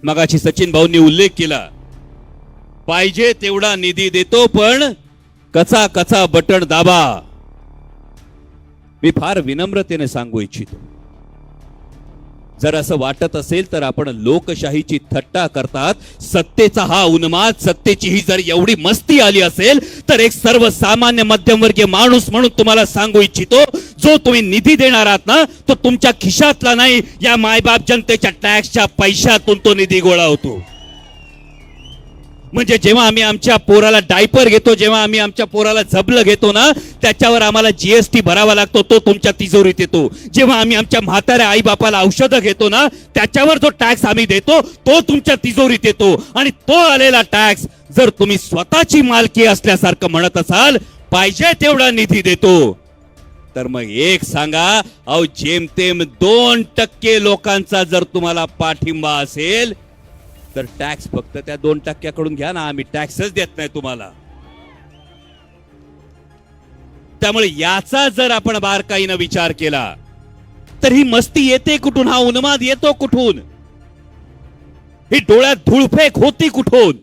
मगाशी सचिन भाऊंनी उल्लेख केला, पाहिजे तेवढा निधी देतो पण कचा कचा बटन दाबा. मी फार विनम्रतेने सांगू इच्छितो, जर असं वाटत असेल तर आपण लोकशाहीची थट्टा करतात, सत्तेचा हा उन्माद, सत्तेची ही जर एवढी मस्ती आली असेल तर एक सर्वसामान्य मध्यमवर्गीय माणूस म्हणून तुम्हाला सांगू इच्छितो, जो तुम्ही निधी देणार आहात ना, तो तुमच्या खिशातला नाही, या मायबाप जनतेच्या टॅक्सच्या पैशातून तो निधी गोळा होतो. म्हणजे जेव्हा आम्ही आमच्या पोराला डायपर घेतो, जेव्हा आम्ही आमच्या पोराला झबलं घेतो ना, त्याच्यावर आम्हाला जीएसटी भरावा लागतो, तो तुमच्या तिजोरीत येतो. जेव्हा आम्ही आमच्या म्हाताऱ्या आई बापाला औषधं घेतो ना, त्याच्यावर जो टॅक्स आम्ही देतो तो तुमच्या तिजोरीत येतो. आणि तो आलेला टॅक्स जर तुम्ही स्वतःची मालकी असल्यासारखं म्हणत असाल, पाहिजे तेवढा निधी देतो, तर मग एक सांगा, अहो जेमतेम 2% लोकांचा जर तुम्हाला पाठिंबा असेल तर टॅक्स फक्त त्या 2% घ्या ना, आम्ही टॅक्सच देत नाही तुम्हाला. त्यामुळे याचा जर आपण बारकाईनं विचार केला तर ही मस्ती येते कुठून, हा उन्माद येतो कुठून, ही डोळ्यात धुळफेक होती कुठून.